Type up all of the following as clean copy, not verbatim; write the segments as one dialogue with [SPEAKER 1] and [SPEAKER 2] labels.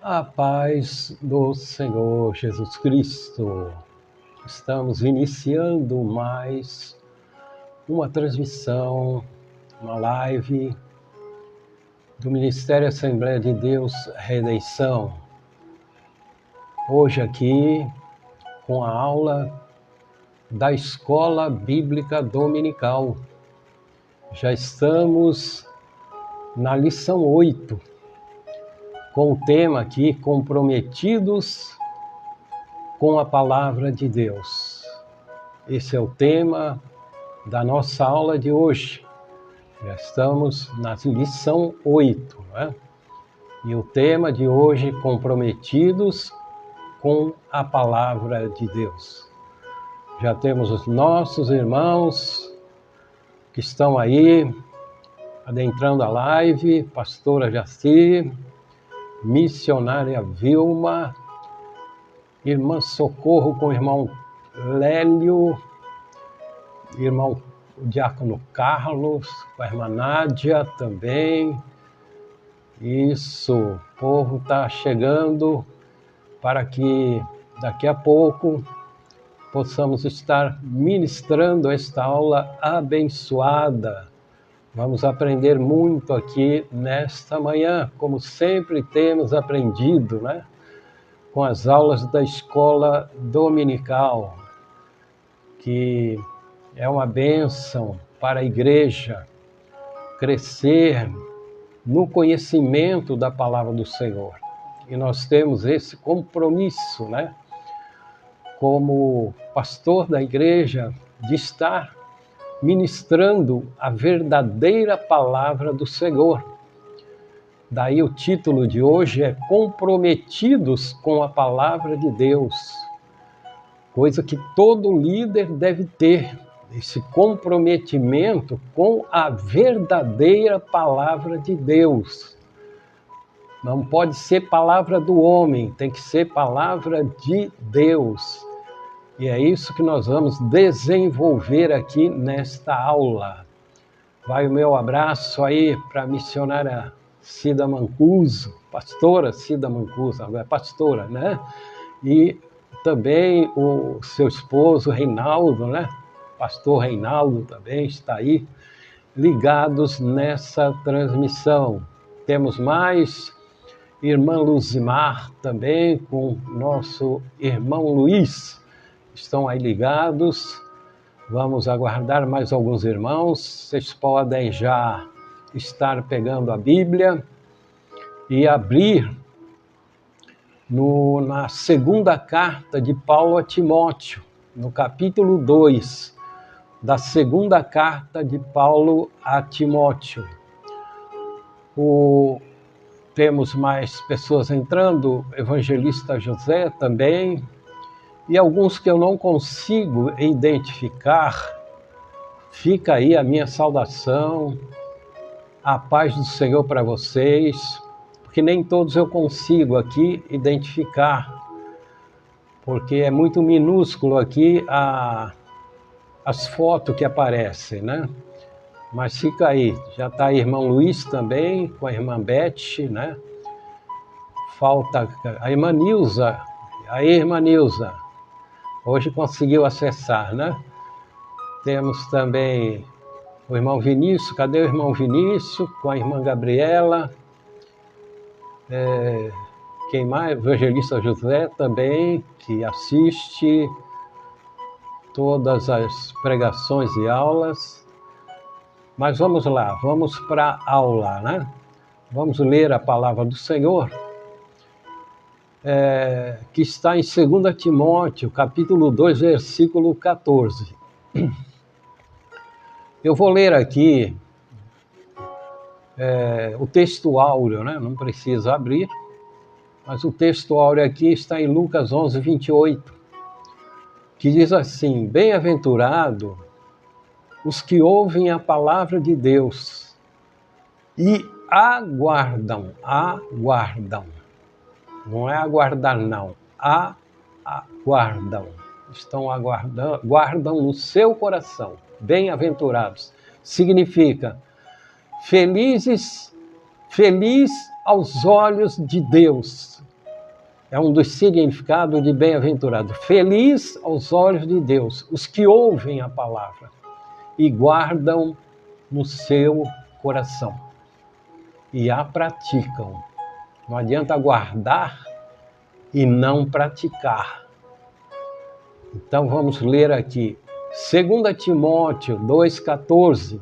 [SPEAKER 1] A paz do Senhor Jesus Cristo. Estamos iniciando mais uma transmissão, uma live do Ministério Assembleia de Deus Redenção. Hoje aqui com a aula da Escola Bíblica Dominical. Já estamos na lição 8, com o tema aqui, comprometidos com a palavra de Deus. Esse é o tema da nossa aula de hoje. Já estamos na lição 8, né? E o tema de hoje, comprometidos com a palavra de Deus. Já temos os nossos irmãos que estão aí adentrando a live, pastora Jaci, missionária Vilma, irmã Socorro com o irmão Lélio, irmão diácono Carlos, com a irmã Nádia também. Isso, o povo está chegando para que daqui a pouco possamos estar ministrando esta aula abençoada. Vamos aprender muito aqui nesta manhã, como sempre temos aprendido, né? Com as aulas da escola dominical, que é uma bênção para a igreja crescer no conhecimento da palavra do Senhor. E nós temos esse compromisso, né? Como pastor da igreja, de estar ministrando a verdadeira palavra do Senhor. Daí o título de hoje é Comprometidos com a Palavra de Deus. Coisa que todo líder deve ter, esse comprometimento com a verdadeira palavra de Deus. Não pode ser palavra do homem, tem que ser palavra de Deus. E é isso que nós vamos desenvolver aqui nesta aula. Vai o meu abraço aí para a missionária Cida Mancuso, pastora Cida Mancuso, agora é pastora, né? E também o seu esposo Reinaldo, né? Pastor Reinaldo também está aí, ligados nessa transmissão. Temos mais irmã Luzimar também, com nosso irmão Luiz. Estão aí ligados. Vamos aguardar mais alguns irmãos. Vocês podem já estar pegando a Bíblia e abrir na segunda carta de Paulo a Timóteo, no capítulo 2, da segunda carta de Paulo a Timóteo. Temos mais pessoas entrando, evangelista José também, e alguns que eu não consigo identificar. Fica aí a minha saudação, a paz do Senhor para vocês, porque nem todos eu consigo aqui identificar, porque é muito minúsculo aqui as fotos que aparecem, né? Mas fica aí, já está a irmã Luiz também, com a irmã Beth, né? Falta a irmã Nilza, aí irmã Nilza, hoje conseguiu acessar, né? Temos também o irmão Vinícius, cadê o irmão Vinícius? Com a irmã Gabriela. Quem mais? O evangelista José também, que assiste todas as pregações e aulas. Mas vamos lá, vamos para a aula, né? Vamos ler a palavra do Senhor, que está em 2 Timóteo, capítulo 2, versículo 14. Eu vou ler aqui o texto áureo, né? Não precisa abrir, mas o texto áureo aqui está em Lucas 11, 28, que diz assim: Bem-aventurado os que ouvem a palavra de Deus e aguardam, não é aguardar não, aguardam, estão aguardando, guardam no seu coração. Bem-aventurados significa feliz aos olhos de Deus, É um dos significados de bem-aventurado. Feliz aos olhos de Deus, os que ouvem a palavra e guardam no seu coração e a praticam. Não adianta guardar e não praticar. Então vamos ler aqui. 2 Timóteo 2,14.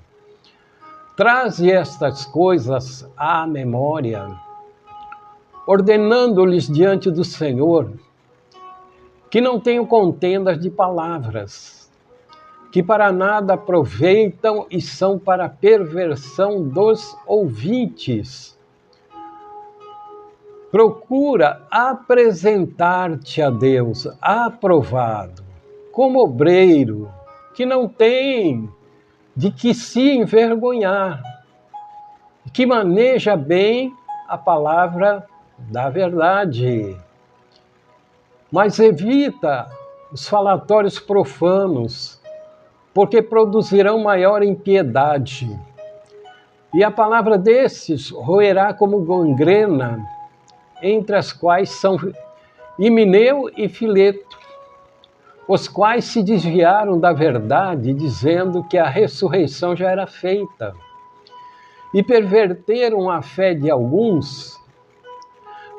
[SPEAKER 1] Traze estas coisas à memória, ordenando-lhes diante do Senhor, que não tenham contendas de palavras, que para nada aproveitam e são para a perversão dos ouvintes. Procura apresentar-te a Deus aprovado, como obreiro, que não tem de que se envergonhar, que maneja bem a palavra da verdade, mas evita os falatórios profanos, porque produzirão maior impiedade. E a palavra desses roerá como gangrena, entre as quais são Himeneu e Fileto, os quais se desviaram da verdade, dizendo que a ressurreição já era feita, e perverteram a fé de alguns.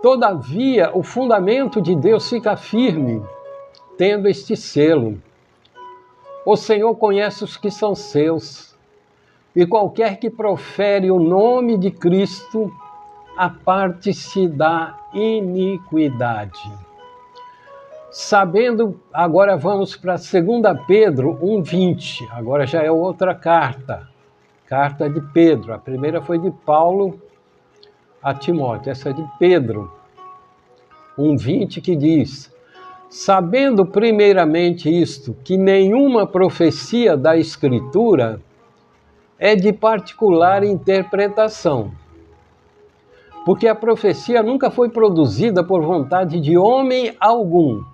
[SPEAKER 1] Todavia, o fundamento de Deus fica firme, tendo este selo: o Senhor conhece os que são seus, e qualquer que profere o nome de Cristo, aparte-se da iniquidade. Sabendo, agora vamos para 2 Pedro 1,20, agora já é outra carta de Pedro. A primeira foi de Paulo a Timóteo, essa é de Pedro 1,20, que diz: sabendo primeiramente isto, que nenhuma profecia da Escritura é de particular interpretação, porque a profecia nunca foi produzida por vontade de homem algum,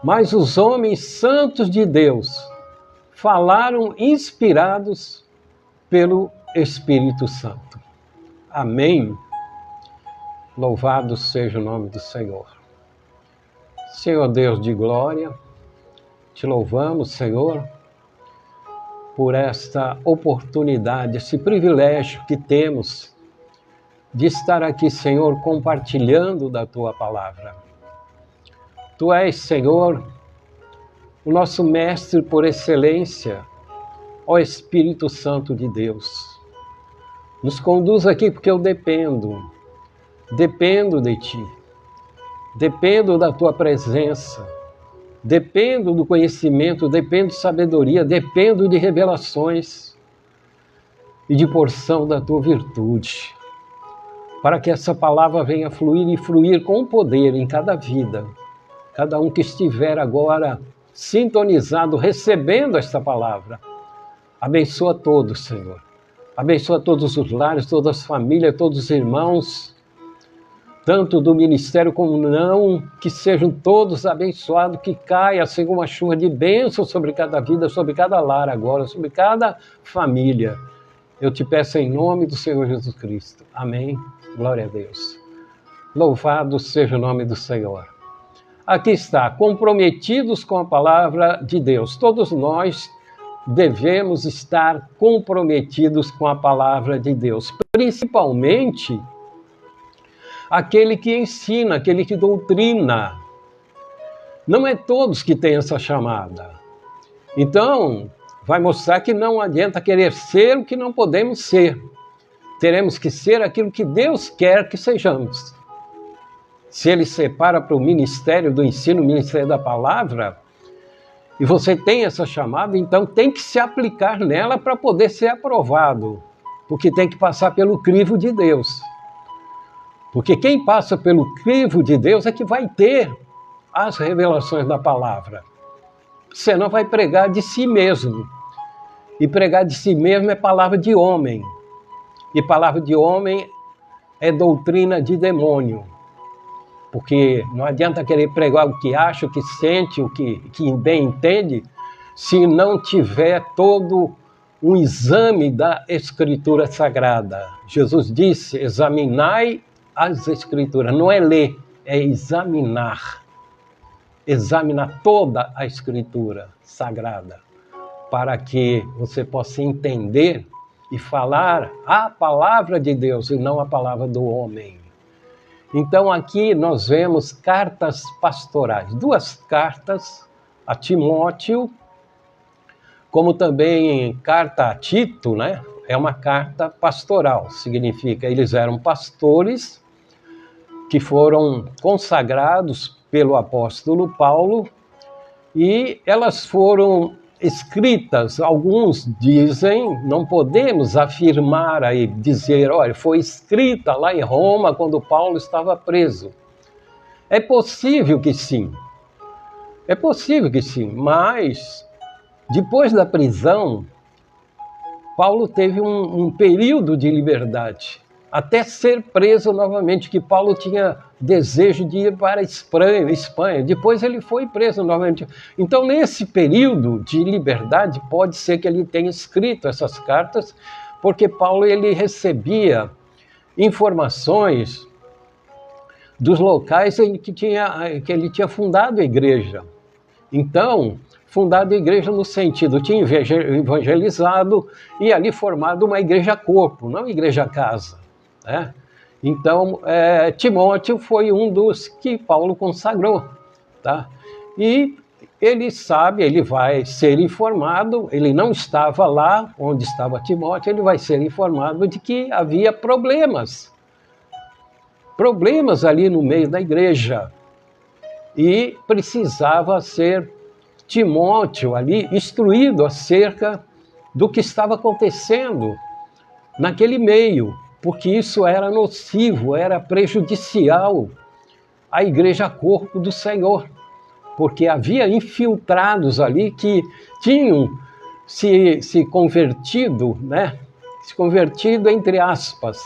[SPEAKER 1] mas os homens santos de Deus falaram inspirados pelo Espírito Santo. Amém. Louvado seja o nome do Senhor. Senhor Deus de glória, te louvamos, Senhor, por esta oportunidade, esse privilégio que temos de estar aqui, Senhor, compartilhando da Tua palavra. Tu és, Senhor, o nosso mestre por excelência, ó Espírito Santo de Deus. Nos conduz aqui porque eu dependo de Ti, dependo da Tua presença, dependo do conhecimento, dependo de sabedoria, dependo de revelações e de porção da Tua virtude, para que essa palavra venha fluir e fluir com poder em cada vida, cada um que estiver agora sintonizado, recebendo esta palavra. Abençoa todos, Senhor. Abençoa todos os lares, todas as famílias, todos os irmãos, tanto do ministério como não, que sejam todos abençoados, que caia assim uma chuva de bênção sobre cada vida, sobre cada lar agora, sobre cada família. Eu te peço em nome do Senhor Jesus Cristo. Amém. Glória a Deus. Louvado seja o nome do Senhor. Aqui está, comprometidos com a palavra de Deus. Todos nós devemos estar comprometidos com a palavra de Deus, principalmente aquele que ensina, aquele que doutrina. Não é todos que têm essa chamada. Então, vai mostrar que não adianta querer ser o que não podemos ser. Teremos que ser aquilo que Deus quer que sejamos. Se Ele separa para o ministério do ensino, o ministério da palavra, e você tem essa chamada, então tem que se aplicar nela para poder ser aprovado, porque tem que passar pelo crivo de Deus. Porque quem passa pelo crivo de Deus é que vai ter as revelações da palavra. Você não vai pregar de si mesmo. E pregar de si mesmo é palavra de homem. E palavra de homem é doutrina de demônio. Porque não adianta querer pregar o que acha, o que sente, o que bem entende, se não tiver todo um exame da Escritura Sagrada. Jesus disse: examinai as Escrituras, não é ler, é examinar toda a Escritura Sagrada, para que você possa entender e falar a palavra de Deus e não a palavra do homem. Então aqui nós vemos cartas pastorais, 2 cartas a Timóteo, como também carta a Tito, né? É uma carta pastoral, significa eles eram pastores que foram consagrados pelo apóstolo Paulo e elas foram escritas, alguns dizem, não podemos afirmar aí, dizer, olha, foi escrita lá em Roma quando Paulo estava preso. É possível que sim, mas depois da prisão, Paulo teve um período de liberdade, até ser preso novamente, que Paulo tinha desejo de ir para a Espanha. Depois ele foi preso novamente. Então, nesse período de liberdade, pode ser que ele tenha escrito essas cartas, porque Paulo ele recebia informações dos locais em que ele tinha fundado a igreja. Então, fundado a igreja no sentido, tinha evangelizado e ali formado uma igreja-corpo, não igreja-casa, né? Então, Timóteo foi um dos que Paulo consagrou, tá? E ele sabe, ele vai ser informado, ele não estava lá onde estava Timóteo, ele vai ser informado de que havia problemas ali no meio da igreja, e precisava ser Timóteo ali instruído acerca do que estava acontecendo naquele meio, porque isso era nocivo, era prejudicial à igreja corpo do Senhor, porque havia infiltrados ali que tinham se convertido, né? Se convertido entre aspas,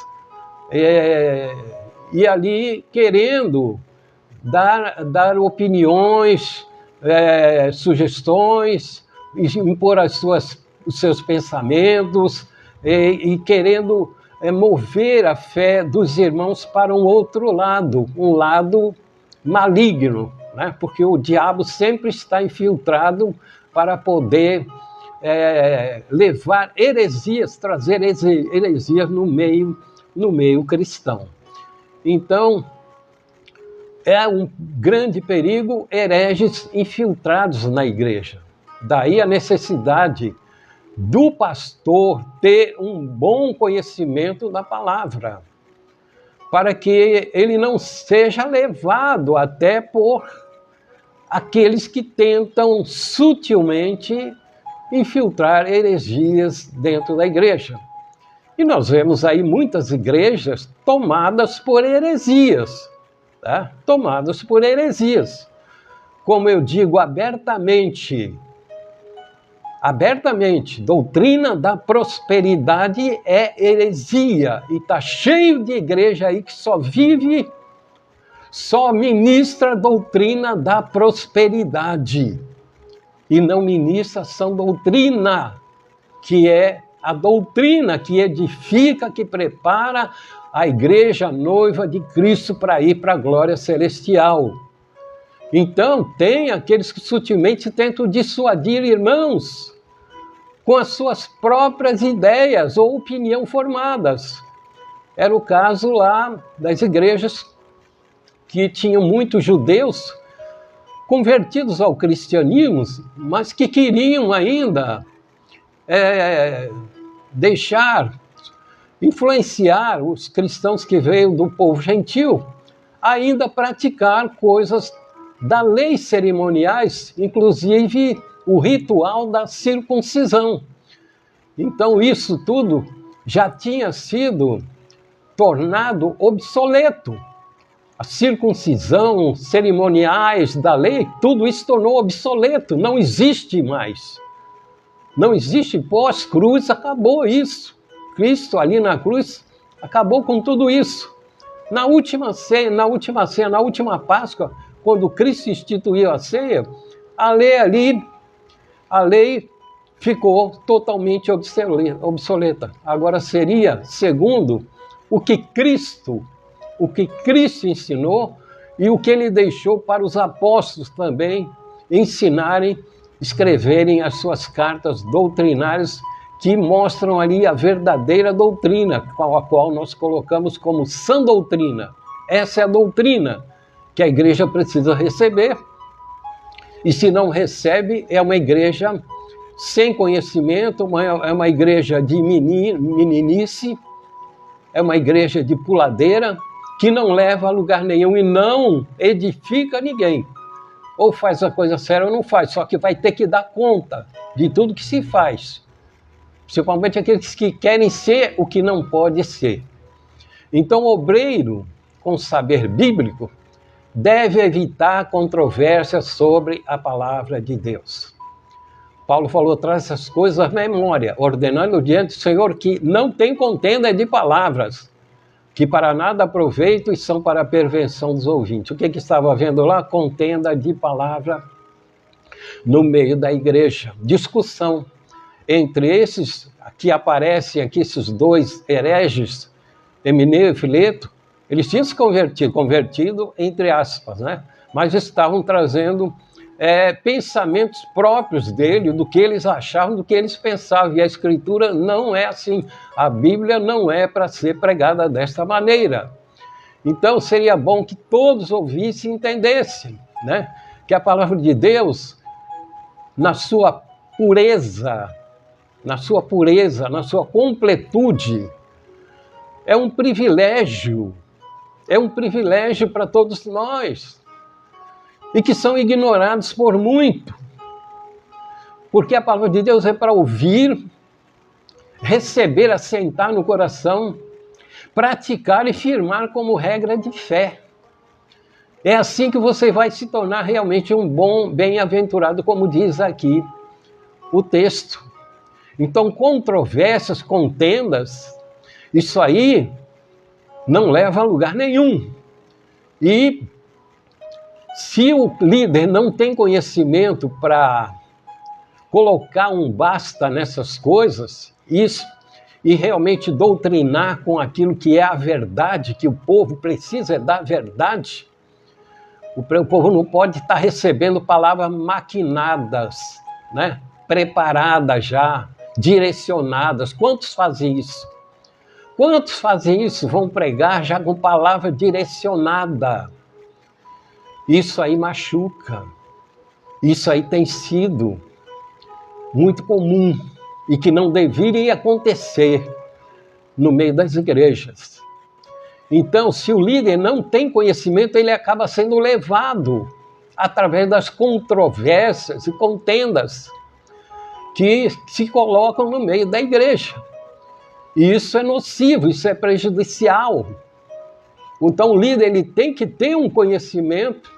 [SPEAKER 1] e ali querendo dar opiniões, sugestões, impor os seus pensamentos e querendo mover a fé dos irmãos para um outro lado, um lado maligno, né? Porque o diabo sempre está infiltrado para poder levar heresias, trazer heresias no meio cristão. Então, é um grande perigo hereges infiltrados na igreja. Daí a necessidade do pastor ter um bom conhecimento da palavra, para que ele não seja levado até por aqueles que tentam sutilmente infiltrar heresias dentro da igreja. E nós vemos aí muitas igrejas tomadas por heresias, tá? Tomadas por heresias. Como eu digo abertamente, doutrina da prosperidade é heresia. E está cheio de igreja aí que só ministra a doutrina da prosperidade. E não ministra a sã doutrina, que é a doutrina que edifica, que prepara a igreja noiva de Cristo para ir para a glória celestial. Então, tem aqueles que sutilmente tentam dissuadir irmãos com as suas próprias ideias ou opinião formadas. Era o caso lá das igrejas que tinham muitos judeus convertidos ao cristianismo, mas que queriam ainda influenciar os cristãos que veio do povo gentil, ainda praticar coisas da lei cerimoniais, inclusive o ritual da circuncisão. Então isso tudo já tinha sido tornado obsoleto. A circuncisão, cerimoniais da lei, tudo isso tornou obsoleto, não existe mais. Não existe pós-cruz, acabou isso. Cristo ali na cruz acabou com tudo isso. Na última Páscoa, quando Cristo instituiu a ceia, a lei ficou totalmente obsoleta. Agora seria segundo o que Cristo ensinou e o que ele deixou para os apóstolos também ensinarem, escreverem as suas cartas doutrinárias que mostram ali a verdadeira doutrina, a qual nós colocamos como sã doutrina. Essa é a doutrina que a igreja precisa receber. E se não recebe, é uma igreja sem conhecimento, é uma igreja de meninice, é uma igreja de puladeira, que não leva a lugar nenhum e não edifica ninguém. Ou faz a coisa séria ou não faz, só que vai ter que dar conta de tudo que se faz. Principalmente aqueles que querem ser o que não pode ser. Então, o obreiro com saber bíblico deve evitar controvérsias sobre a palavra de Deus. Paulo falou, traz essas coisas à memória, ordenando diante do Senhor que não tem contenda de palavras, que para nada aproveitam e são para a pervenção dos ouvintes. O que estava havendo lá? Contenda de palavra no meio da igreja. Discussão entre esses que aparecem aqui, esses dois hereges, Emineu e Fileto. Eles tinham se convertido entre aspas, né? Mas estavam trazendo pensamentos próprios dele, do que eles achavam, do que eles pensavam. E a Escritura não é assim. A Bíblia não é para ser pregada desta maneira. Então, seria bom que todos ouvissem e entendessem, né? Que a palavra de Deus, na sua pureza, na sua completude, é um privilégio para todos nós, e que são ignorados por muito, porque a palavra de Deus é para ouvir, receber, assentar no coração, praticar e firmar como regra de fé. É assim que você vai se tornar realmente um bom bem-aventurado, como diz aqui o texto. Então, controvérsias, contendas, isso aí não leva a lugar nenhum. E se o líder não tem conhecimento para colocar um basta nessas coisas, isso, e realmente doutrinar com aquilo que é a verdade, que o povo precisa da verdade, o povo não pode estar recebendo palavras maquinadas, né? Preparadas já, direcionadas. Quantos fazem isso? Quantos fazem isso? Vão pregar já com palavra direcionada. Isso aí machuca. Isso aí tem sido muito comum e que não deveria acontecer no meio das igrejas. Então, se o líder não tem conhecimento, ele acaba sendo levado através das controvérsias e contendas que se colocam no meio da igreja. E isso é nocivo, isso é prejudicial. Então o líder ele tem que ter um conhecimento,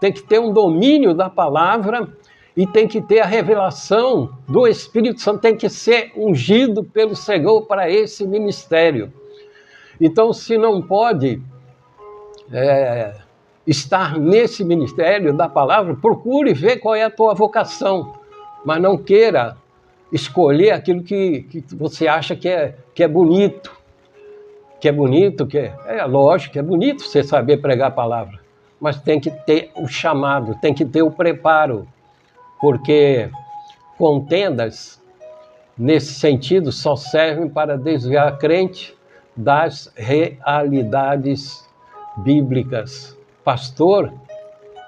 [SPEAKER 1] tem que ter um domínio da palavra e tem que ter a revelação do Espírito Santo, tem que ser ungido pelo Senhor para esse ministério. Então, se não pode estar nesse ministério da palavra, procure ver qual é a tua vocação, mas não queira escolher aquilo que você acha que é bonito. Lógico que é bonito você saber pregar a palavra, mas tem que ter o chamado, tem que ter o preparo, porque contendas, nesse sentido, só servem para desviar a crente das realidades bíblicas. Pastor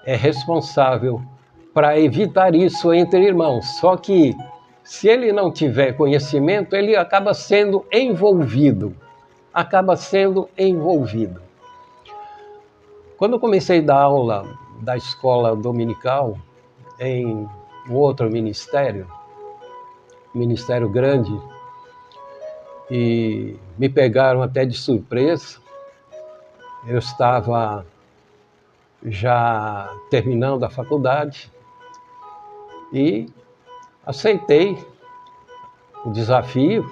[SPEAKER 1] é responsável para evitar isso entre irmãos, só que se ele não tiver conhecimento, ele acaba sendo envolvido. Quando eu comecei a dar aula da escola dominical em um outro ministério grande, e me pegaram até de surpresa, eu estava já terminando a faculdade e aceitei o desafio,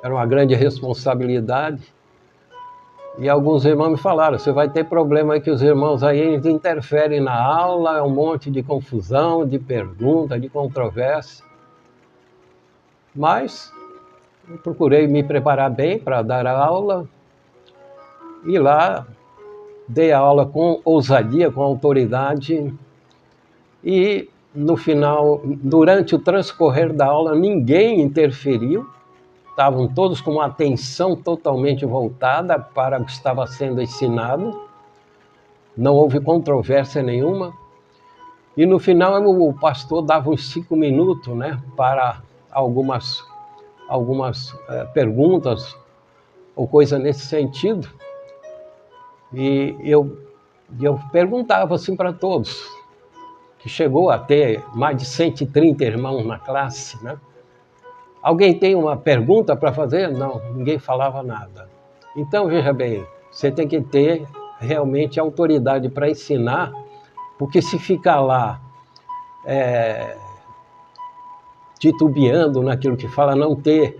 [SPEAKER 1] era uma grande responsabilidade. E alguns irmãos me falaram, você vai ter problema aí que os irmãos aí interferem na aula, é um monte de confusão, de pergunta, de controvérsia. Mas eu procurei me preparar bem para dar a aula e lá dei a aula com ousadia, com autoridade, e no final, durante o transcorrer da aula, ninguém interferiu, estavam todos com uma atenção totalmente voltada para o que estava sendo ensinado, não houve controvérsia nenhuma, e no final o pastor dava uns 5 minutos, né, para algumas perguntas ou coisa nesse sentido, e eu perguntava assim para todos, que chegou a ter mais de 130 irmãos na classe, né? Alguém tem uma pergunta para fazer? Não, ninguém falava nada. Então, veja bem, você tem que ter realmente autoridade para ensinar, porque se ficar lá titubeando naquilo que fala, não ter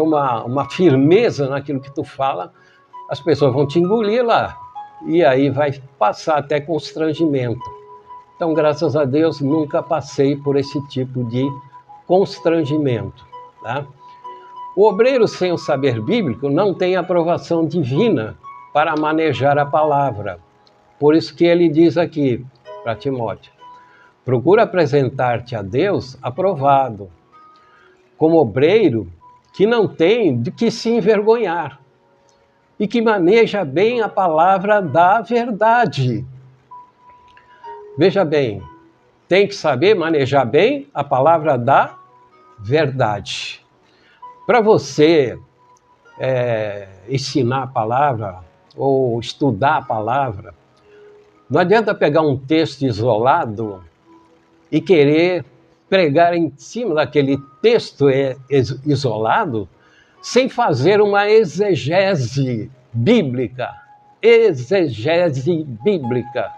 [SPEAKER 1] uma firmeza naquilo que tu fala, as pessoas vão te engolir lá, e aí vai passar até constrangimento. Então, graças a Deus, nunca passei por esse tipo de constrangimento. Tá? O obreiro sem o saber bíblico não tem aprovação divina para manejar a palavra. Por isso que ele diz aqui para Timóteo: procura apresentar-te a Deus aprovado, como obreiro que não tem de que se envergonhar e que maneja bem a palavra da verdade. Veja bem, tem que saber manejar bem a palavra da verdade. Para você ensinar a palavra ou estudar a palavra, não adianta pegar um texto isolado e querer pregar em cima daquele texto isolado sem fazer uma exegese bíblica. Exegese bíblica,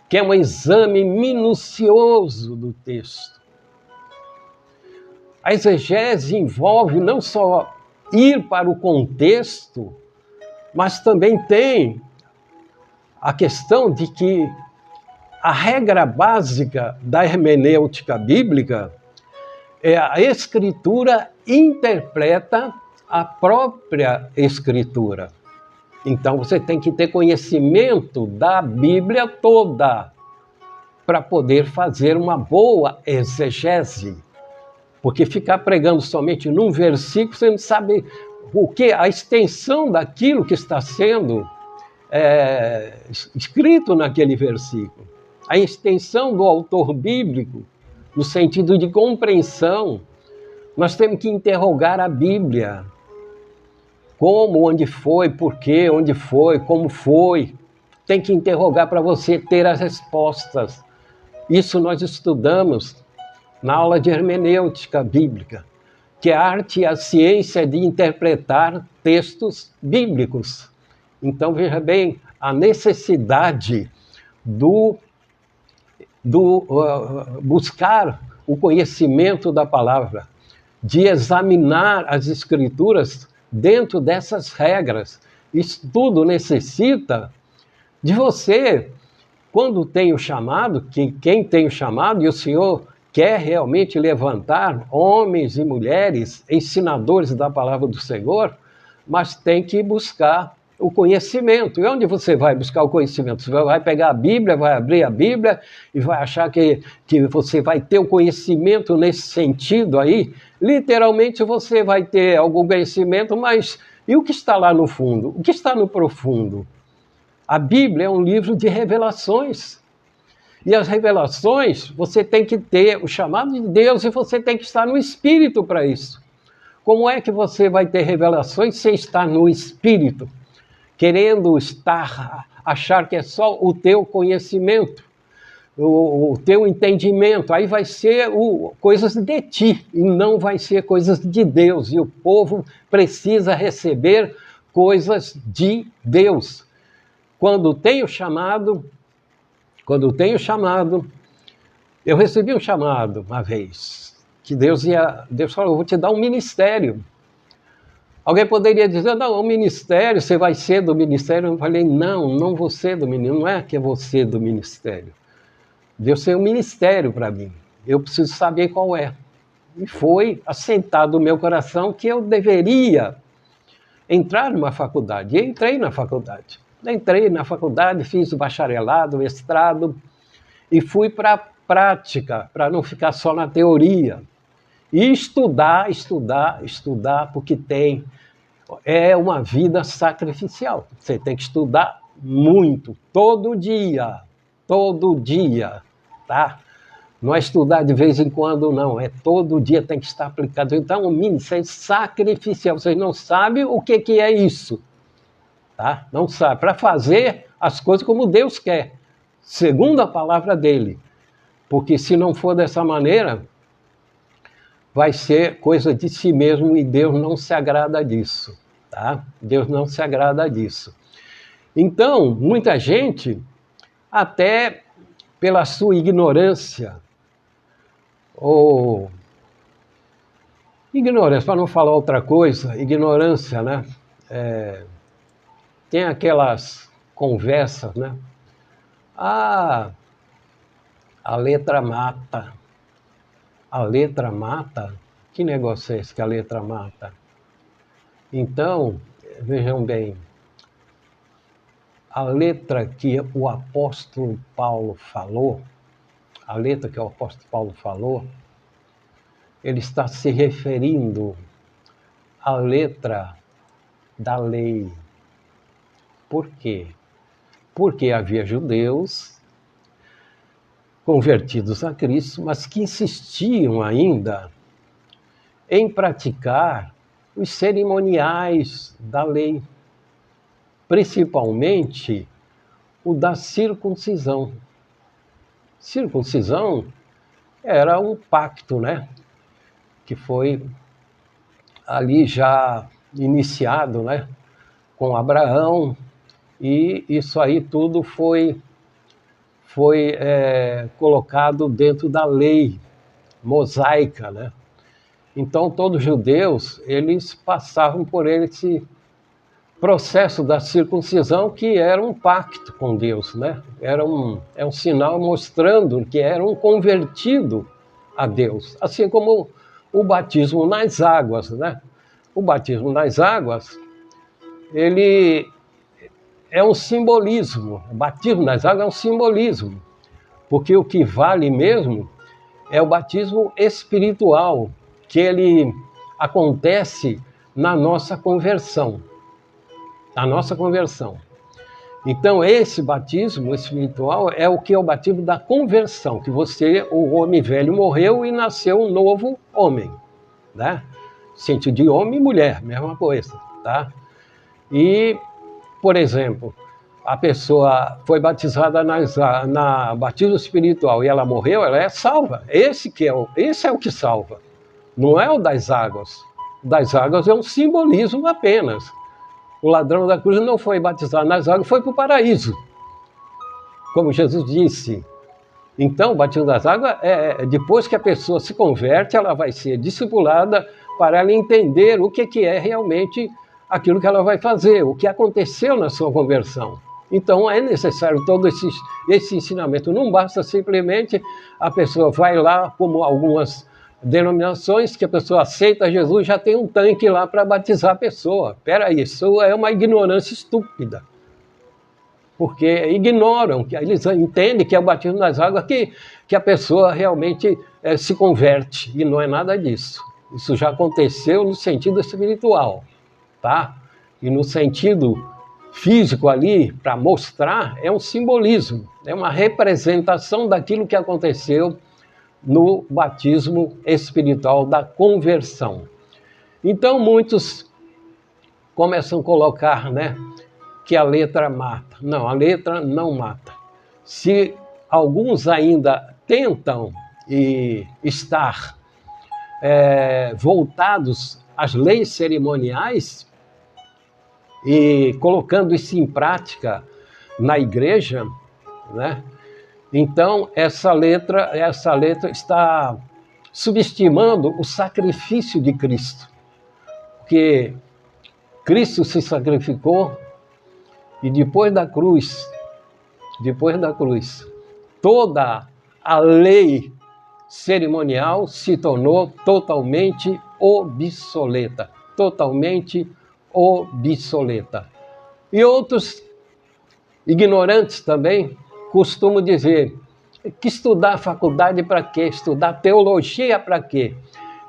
[SPEAKER 1] que é um exame minucioso do texto. A exegese envolve não só ir para o contexto, mas também tem a questão de que a regra básica da hermenêutica bíblica é a Escritura interpreta a própria Escritura. Então você tem que ter conhecimento da Bíblia toda para poder fazer uma boa exegese. Porque ficar pregando somente num versículo, você não sabe o que, a extensão daquilo que está sendo escrito naquele versículo. A extensão do autor bíblico, no sentido de compreensão. Nós temos que interrogar a Bíblia. Como, onde foi, por quê, onde foi, como foi. Tem que interrogar para você ter as respostas. Isso nós estudamos na aula de hermenêutica bíblica, que é a arte e a ciência de interpretar textos bíblicos. Então, veja bem, a necessidade do buscar o conhecimento da palavra, de examinar as escrituras dentro dessas regras. Isso tudo necessita de você, quando tem o chamado, quem tem o chamado, e o Senhor quer realmente levantar homens e mulheres ensinadores da palavra do Senhor, mas tem que buscar o conhecimento. E onde você vai buscar o conhecimento? Você vai pegar a Bíblia, vai abrir a Bíblia e vai achar que você vai ter o conhecimento nesse sentido aí? Literalmente você vai ter algum conhecimento, mas e o que está lá no fundo? O que está no profundo? A Bíblia é um livro de revelações. E as revelações, você tem que ter o chamado de Deus e você tem que estar no Espírito para isso. Como é que você vai ter revelações sem estar no Espírito? Querendo achar que é só o teu conhecimento, o teu entendimento. Aí vai ser coisas de ti e não vai ser coisas de Deus. E o povo precisa receber coisas de Deus. Quando tem o chamado, eu recebi um chamado uma vez, que Deus falou, eu vou te dar um ministério. Alguém poderia dizer, não, um ministério, você vai ser do ministério. Eu falei, não vou ser do ministério, não é que eu vou ser do ministério. Deus tem um ministério para mim, eu preciso saber qual é. E foi assentado no meu coração que eu deveria entrar numa faculdade. E entrei na faculdade. Entrei na faculdade, fiz o bacharelado, o mestrado e fui para a prática, para não ficar só na teoria. E estudar, porque é uma vida sacrificial. Você tem que estudar muito, todo dia, tá? Não é estudar de vez em quando, não. É todo dia, tem que estar aplicado. Então, o mínimo, isso é sacrificial. Vocês não sabem o que é isso, tá? Não sabe. Para fazer as coisas como Deus quer, segundo a palavra dele. Porque se não for dessa maneira, vai ser coisa de si mesmo e Deus não se agrada disso, tá? Deus não se agrada disso. Então, muita gente, até pela sua ignorância, ou ignorância, para não falar outra coisa, ignorância, né? Tem aquelas conversas, né? Ah, a letra mata. A letra mata? Que negócio é esse que a letra mata? Então, vejam bem, a letra que o apóstolo Paulo falou, ele está se referindo à letra da lei. Por quê? Porque havia judeus convertidos a Cristo, mas que insistiam ainda em praticar os cerimoniais da lei, principalmente o da circuncisão. Circuncisão era um pacto, né? Que foi ali já iniciado, né? Com Abraão, e isso aí tudo foi colocado dentro da lei mosaica, né? Então, todos os judeus, eles passavam por esse processo da circuncisão, que era um pacto com Deus, né? É um sinal mostrando que era um convertido a Deus, assim como o batismo nas águas, né? O batismo nas águas, ele é um simbolismo. O batismo nas águas é um simbolismo, porque o que vale mesmo é o batismo espiritual, que ele acontece na nossa conversão. Na nossa conversão. Então, esse batismo espiritual é o que é o batismo da conversão, que o homem velho morreu e nasceu um novo homem, né? Sentido de homem e mulher, mesma coisa, tá? E, por exemplo, a pessoa foi batizada na batismo espiritual e ela morreu, ela é salva. Esse é o que salva. Não é o das águas. O das águas é um simbolismo apenas. O ladrão da cruz não foi batizado nas águas, foi para o paraíso, como Jesus disse. Então, o batismo das águas, depois que a pessoa se converte, ela vai ser discipulada para ela entender o que é realmente aquilo que ela vai fazer, o que aconteceu na sua conversão. Então, é necessário todo esse ensinamento. Não basta simplesmente a pessoa vai lá, como algumas denominações, que a pessoa aceita Jesus, já tem um tanque lá para batizar a pessoa. Espera aí, isso é uma ignorância estúpida. Porque ignoram, que eles entendem que é o batismo nas águas que a pessoa realmente se converte, e não é nada disso. Isso já aconteceu no sentido espiritual, tá? E no sentido físico ali, para mostrar, é um simbolismo, é uma representação daquilo que aconteceu no batismo espiritual da conversão. Então, muitos começam a colocar, né, que a letra mata. Não, a letra não mata. Se alguns ainda tentam estar voltados às leis cerimoniais e colocando isso em prática na igreja, né? Então, essa letra está subestimando o sacrifício de Cristo. Porque Cristo se sacrificou e depois da cruz, toda a lei cerimonial se tornou totalmente obsoleta. E outros Ignorantes também costumam dizer que estudar faculdade para quê? Estudar teologia para quê?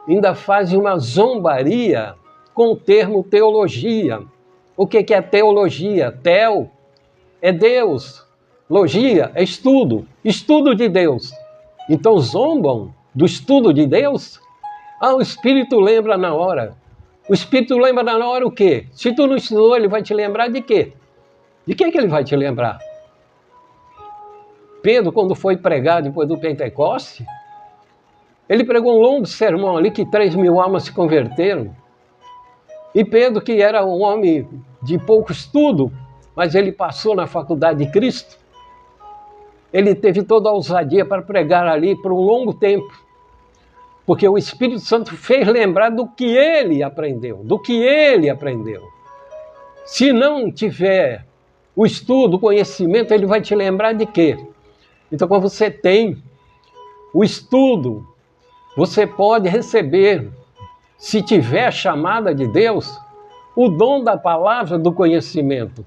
[SPEAKER 1] Ainda fazem uma zombaria com o termo teologia. O que é teologia? Teo é Deus. Logia é estudo. Estudo de Deus. Então zombam do estudo de Deus? O Espírito lembra na hora. O Espírito lembra na hora o quê? Se tu não estudou, ele vai te lembrar de quê? De que ele vai te lembrar? Pedro, quando foi pregar depois do Pentecoste, ele pregou um longo sermão ali que 3.000 almas se converteram. E Pedro, que era um homem de pouco estudo, mas ele passou na faculdade de Cristo, ele teve toda a ousadia para pregar ali por um longo tempo, porque o Espírito Santo fez lembrar do que ele aprendeu, Se não tiver o estudo, o conhecimento, ele vai te lembrar de quê? Então, quando você tem o estudo, você pode receber, se tiver a chamada de Deus, o dom da palavra do conhecimento.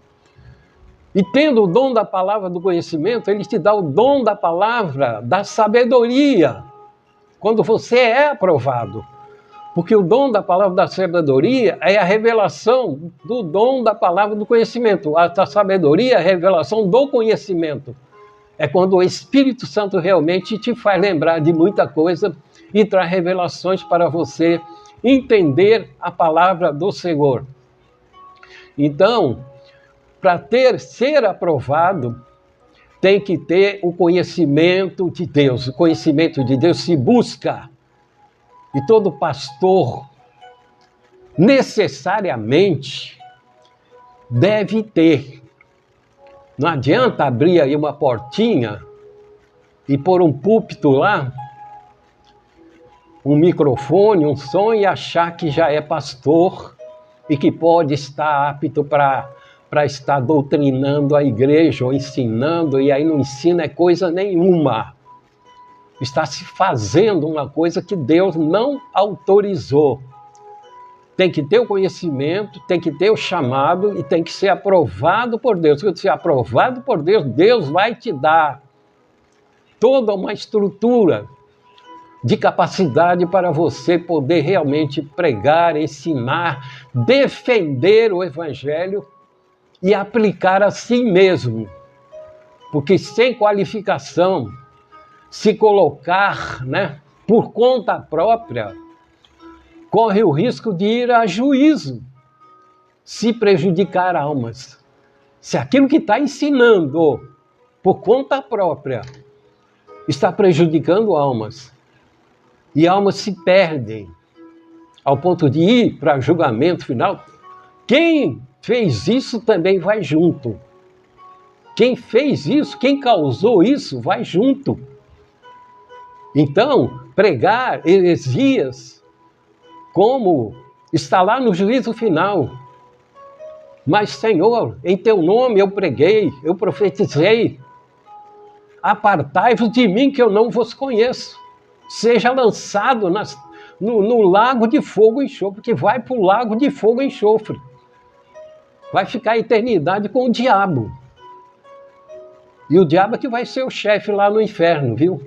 [SPEAKER 1] E tendo o dom da palavra do conhecimento, ele te dá o dom da palavra da sabedoria, quando você é aprovado. Porque o dom da palavra da sabedoria é a revelação do dom da palavra do conhecimento. A sabedoria é a revelação do conhecimento. É quando o Espírito Santo realmente te faz lembrar de muita coisa e traz revelações para você entender a palavra do Senhor. Então, para ser aprovado, tem que ter o conhecimento de Deus. O conhecimento de Deus se busca. E todo pastor, necessariamente, deve ter. Não adianta abrir aí uma portinha e pôr um púlpito lá, um microfone, um som e achar que já é pastor e que pode estar apto para estar doutrinando a igreja ou ensinando, e aí não ensina coisa nenhuma. Está se fazendo uma coisa que Deus não autorizou. Tem que ter o conhecimento, tem que ter o chamado e tem que ser aprovado por Deus. Se ser aprovado por Deus, Deus vai te dar toda uma estrutura de capacidade para você poder realmente pregar, ensinar, defender o Evangelho e aplicar a si mesmo. Porque sem qualificação, se colocar, por conta própria, corre o risco de ir a juízo, se prejudicar almas. Se aquilo que está ensinando por conta própria está prejudicando almas, e almas se perdem ao ponto de ir para julgamento final, quem fez isso também vai junto. Quem fez isso, quem causou isso, vai junto. Então, pregar heresias, como está lá no juízo final. Mas, Senhor, em teu nome eu preguei, eu profetizei. Apartai-vos de mim que eu não vos conheço. Seja lançado no lago de fogo e enxofre, que vai para o lago de fogo e enxofre. Vai ficar a eternidade com o diabo. E o diabo é que vai ser o chefe lá no inferno, viu?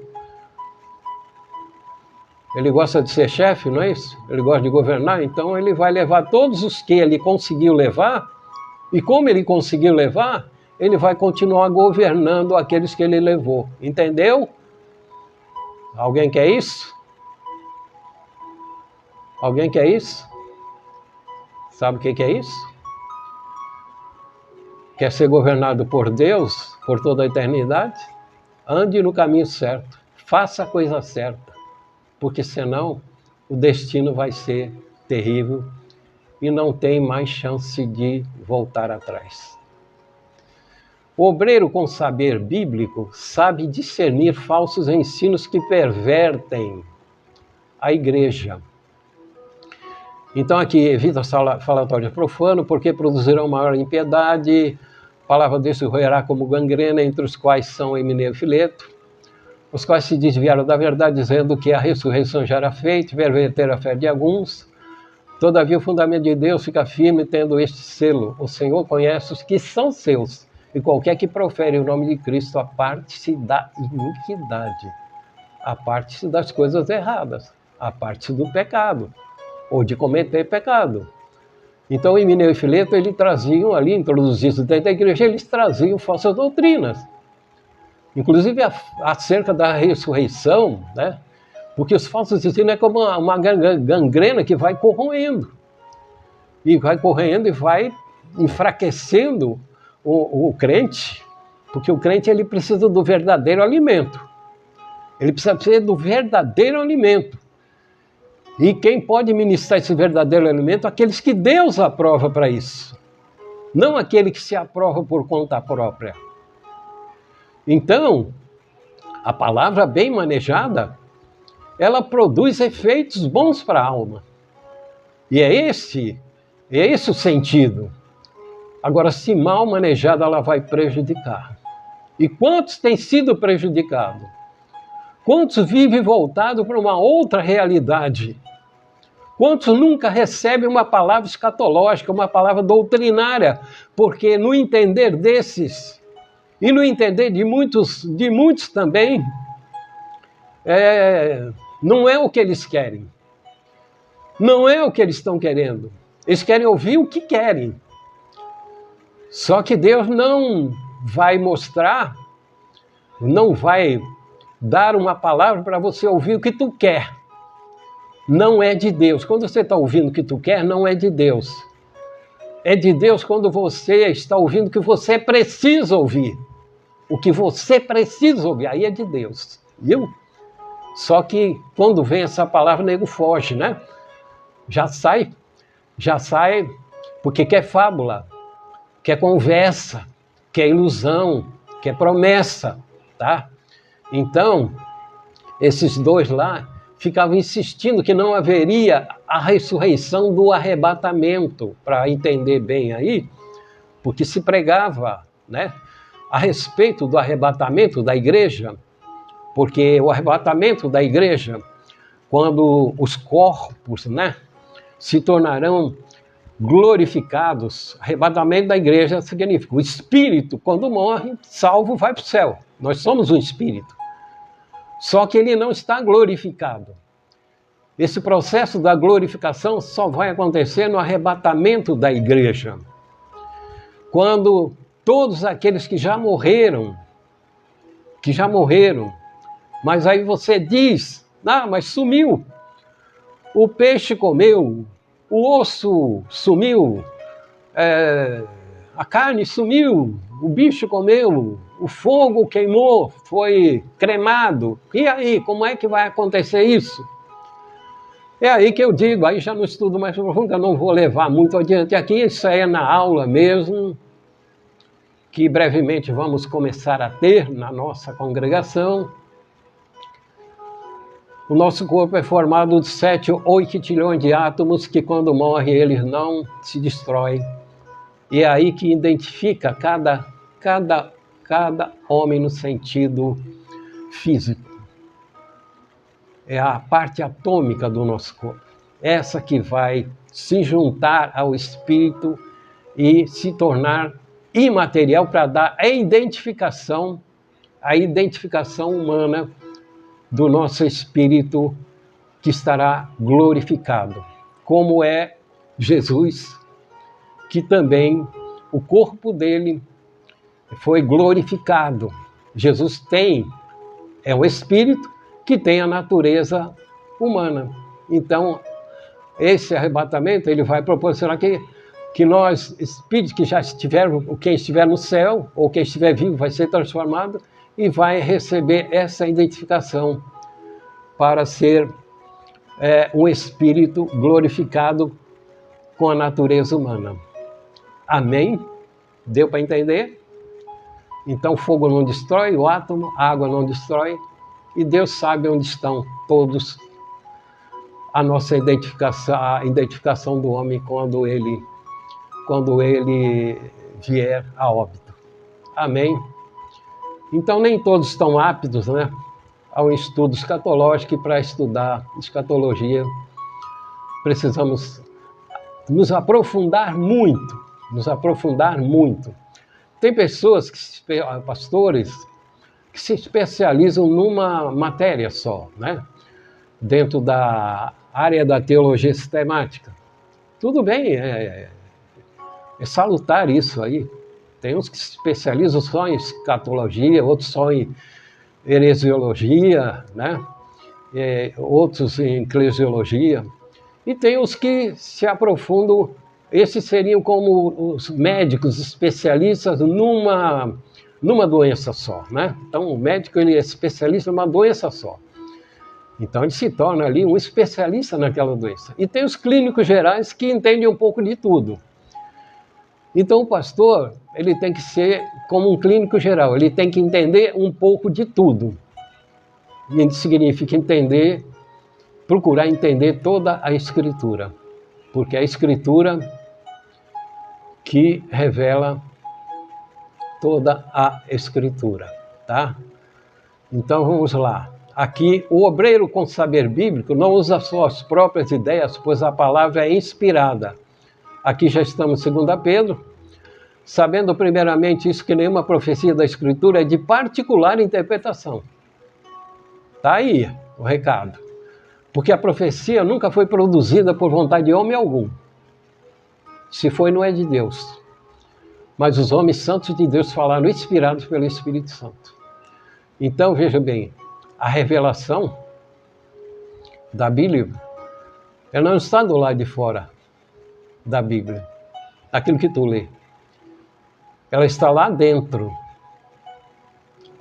[SPEAKER 1] Ele gosta de ser chefe, não é isso? Ele gosta de governar, então ele vai levar todos os que ele conseguiu levar, e como ele conseguiu levar, ele vai continuar governando aqueles que ele levou. Entendeu? Alguém quer isso? Alguém quer isso? Sabe o que é isso? Quer ser governado por Deus por toda a eternidade? Ande no caminho certo, faça a coisa certa, porque senão o destino vai ser terrível e não tem mais chance de voltar atrás. O obreiro com saber bíblico sabe discernir falsos ensinos que pervertem a igreja. Então aqui evita falatório profano, porque produzirão maior impiedade, a palavra de Deus roerá como gangrena, entre os quais são Himeneu e Fileto, os quais se desviaram da verdade, dizendo que a ressurreição já era feita, perverteram a fé de alguns. Todavia o fundamento de Deus fica firme, tendo este selo: o Senhor conhece os que são seus, E qualquer que profere o nome de Cristo, aparte-se da iniquidade, aparte-se das coisas erradas, aparte-se do pecado, ou de cometer pecado. Então, Himeneu e Fileto, eles traziam ali, introduzidos dentro da igreja, eles traziam falsas doutrinas. Inclusive acerca da ressurreição, né? Porque os falsos ensinos é como uma gangrena que vai corroendo. E vai corroendo e vai enfraquecendo o crente, porque o crente ele precisa do verdadeiro alimento. Ele precisa do verdadeiro alimento. E quem pode ministrar esse verdadeiro alimento? Aqueles que Deus aprova para isso. Não aquele que se aprova por conta própria. Então, a palavra bem manejada, ela produz efeitos bons para a alma. E é esse o sentido. Agora, se mal manejada, ela vai prejudicar. E quantos têm sido prejudicados? Quantos vivem voltados para uma outra realidade? Quantos nunca recebem uma palavra escatológica, uma palavra doutrinária? Porque no entender desses, e no entender de muitos também, não é o que eles querem. Não é o que eles estão querendo. Eles querem ouvir o que querem. Só que Deus não vai mostrar, não vai dar uma palavra para você ouvir o que tu quer. Não é de Deus. Quando você está ouvindo o que tu quer, não é de Deus. É de Deus quando você está ouvindo o que você precisa ouvir. O que você precisa ouvir, aí é de Deus. Viu? Só que quando vem essa palavra, o nego foge, né? Já sai, porque quer fábula, quer conversa, quer ilusão, quer promessa, tá? Então, esses dois lá ficavam insistindo que não haveria a ressurreição do arrebatamento, para entender bem aí, porque se pregava, né, a respeito do arrebatamento da igreja, porque o arrebatamento da igreja, quando os corpos, né, se tornarão glorificados, arrebatamento da igreja significa o espírito, quando morre, salvo, vai para o céu. Nós somos um espírito. Só que ele não está glorificado. Esse processo da glorificação só vai acontecer no arrebatamento da igreja. Quando todos aqueles que já morreram, mas aí você diz, mas sumiu. O peixe comeu, o osso sumiu, a carne sumiu, o bicho comeu, o fogo queimou, foi cremado. E aí, como é que vai acontecer isso? É aí que eu digo, aí já no estudo mais profundo, eu não vou levar muito adiante aqui, isso é na aula mesmo, que brevemente vamos começar a ter na nossa congregação. O nosso corpo é formado de 7 ou 8 trilhões de átomos que, quando morrem, eles não se destroem. E é aí que identifica cada homem no sentido físico. É a parte atômica do nosso corpo. Essa que vai se juntar ao espírito e se tornar imaterial para dar a identificação humana do nosso espírito que estará glorificado, como é Jesus, que também o corpo dele foi glorificado. Jesus é um espírito que tem a natureza humana. Então, esse arrebatamento ele vai proporcionar que nós, espíritos que já estiveram, quem estiver no céu, ou quem estiver vivo, vai ser transformado e vai receber essa identificação para ser um espírito glorificado com a natureza humana. Amém? Deu para entender? Então, fogo não destrói o átomo, a água não destrói, e Deus sabe onde estão todos a nossa identificação, a identificação do homem quando ele vier a óbito. Amém? Então, nem todos estão aptos, né, ao estudo escatológico, e para estudar escatologia precisamos nos aprofundar muito, Tem pessoas, pastores, que se especializam numa matéria só, né? Dentro da área da teologia sistemática. Tudo bem, é salutar isso aí. Tem uns que se especializam só em escatologia, outros só em heresiologia, né? Outros em eclesiologia. E tem os que se aprofundam, esses seriam como os médicos especialistas numa doença só, né? Então o médico ele é especialista numa doença só. Então ele se torna ali um especialista naquela doença. E tem os clínicos gerais que entendem um pouco de tudo. Então o pastor, ele tem que ser como um clínico geral, ele tem que entender um pouco de tudo. E isso significa entender, procurar entender toda a Escritura. Porque é a Escritura que revela toda a Escritura, tá? Então vamos lá. Aqui, o obreiro com saber bíblico não usa suas próprias ideias, pois a palavra é inspirada. Aqui já estamos em 2 Pedro, sabendo primeiramente isso, que nenhuma profecia da Escritura é de particular interpretação. Está aí o recado. Porque a profecia nunca foi produzida por vontade de homem algum. Se foi, não é de Deus. Mas os homens santos de Deus falaram inspirados pelo Espírito Santo. Então, veja bem, a revelação da Bíblia, ela não está do lado de fora da Bíblia, aquilo que tu lê. Ela está lá dentro.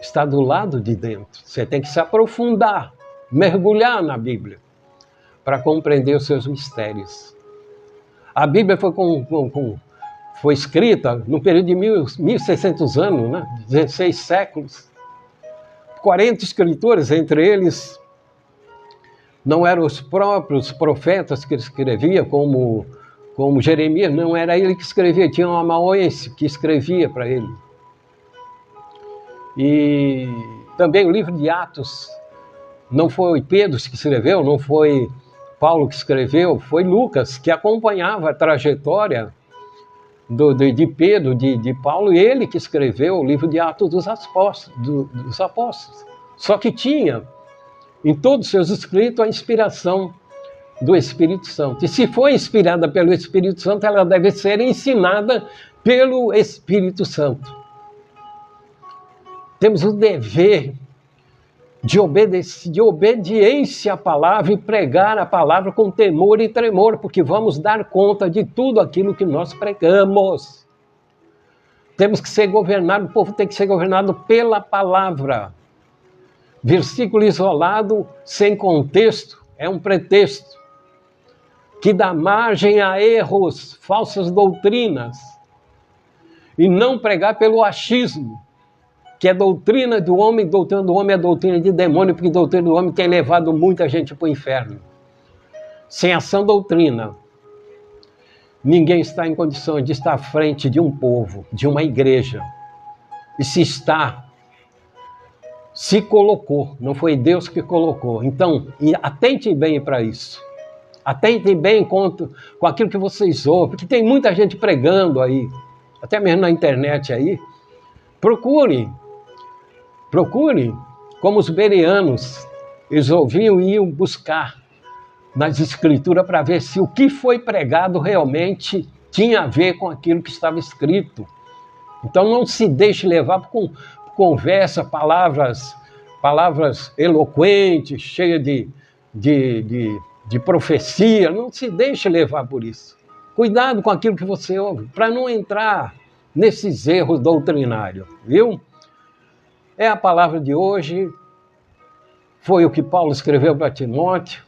[SPEAKER 1] Está do lado de dentro. Você tem que se aprofundar, mergulhar na Bíblia, para compreender os seus mistérios. A Bíblia foi escrita no período de 1.600 anos, né? 16 séculos. 40 escritores, entre eles, não eram os próprios profetas que escreviam, como Jeremias, não era ele que escrevia, tinha um amanuense que escrevia para ele. E também o livro de Atos, não foi Pedro que escreveu, não foi Paulo que escreveu, foi Lucas, que acompanhava a trajetória de Pedro, de Paulo, e ele que escreveu o livro de Atos dos Apóstolos. Só que tinha em todos os seus escritos a inspiração do Espírito Santo. E se foi inspirada pelo Espírito Santo, ela deve ser ensinada pelo Espírito Santo. Temos o dever de obediência à palavra e pregar a palavra com temor e tremor, porque vamos dar conta de tudo aquilo que nós pregamos. Temos que ser governados, o povo tem que ser governado pela palavra. Versículo isolado, sem contexto, é um pretexto que dá margem a erros, falsas doutrinas, e não pregar pelo achismo, que é doutrina do homem é doutrina de demônio, porque doutrina do homem tem levado muita gente para o inferno. Sem a sã doutrina, ninguém está em condições de estar à frente de um povo, de uma igreja. E se colocou, não foi Deus que colocou. Então, atentem bem para isso. Atentem bem com aquilo que vocês ouvem, porque tem muita gente pregando aí, até mesmo na internet aí. Procurem, como os bereanos, eles ouviam e iam buscar nas escrituras para ver se o que foi pregado realmente tinha a ver com aquilo que estava escrito. Então não se deixe levar por conversa, palavras eloquentes, cheias de profecia, não se deixe levar por isso. Cuidado com aquilo que você ouve, para não entrar nesses erros doutrinários, viu? É a palavra de hoje, foi o que Paulo escreveu para Timóteo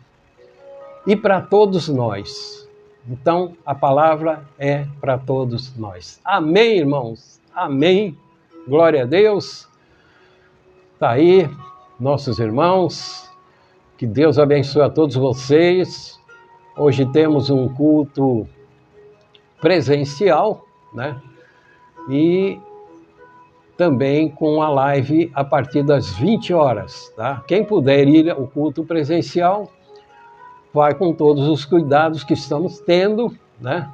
[SPEAKER 1] e para todos nós. Então, a palavra é para todos nós. Amém, irmãos? Amém. Glória a Deus. Está aí, nossos irmãos. Que Deus abençoe a todos vocês. Hoje temos um culto presencial, né? E também com a live a partir das 20 horas, tá? Quem puder ir ao culto presencial, vai com todos os cuidados que estamos tendo, né?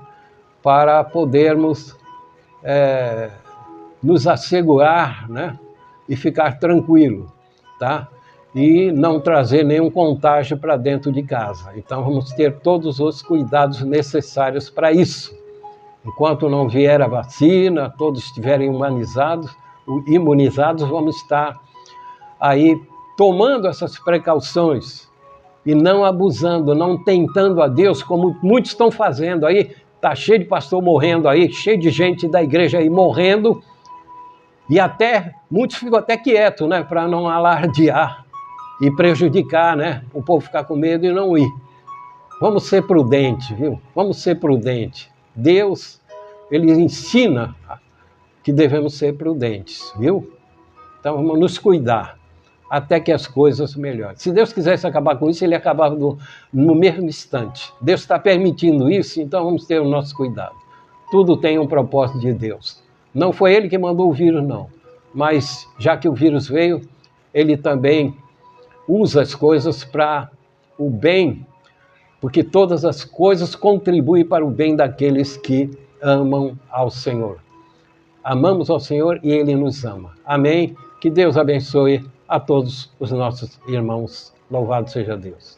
[SPEAKER 1] Para podermos nos assegurar, né? E ficar tranquilo, tá? E não trazer nenhum contágio para dentro de casa. Então vamos ter todos os cuidados necessários para isso. Enquanto não vier a vacina, todos estiverem imunizados, vamos estar aí tomando essas precauções e não abusando, não tentando a Deus, como muitos estão fazendo aí. Está cheio de pastor morrendo aí, cheio de gente da igreja aí morrendo, e até muitos ficam até quietos, né, para não alardear e prejudicar, né, o povo ficar com medo e não ir. Vamos ser prudentes, viu? Vamos ser prudentes. Deus, Ele ensina que devemos ser prudentes, viu? Então vamos nos cuidar até que as coisas melhorem. Se Deus quisesse acabar com isso, Ele acabava no mesmo instante. Deus está permitindo isso, então vamos ter o nosso cuidado. Tudo tem um propósito de Deus. Não foi Ele que mandou o vírus, não. Mas já que o vírus veio, Ele também usa as coisas para o bem, porque todas as coisas contribuem para o bem daqueles que amam ao Senhor. Amamos ao Senhor e Ele nos ama. Amém? Que Deus abençoe a todos os nossos irmãos. Louvado seja Deus.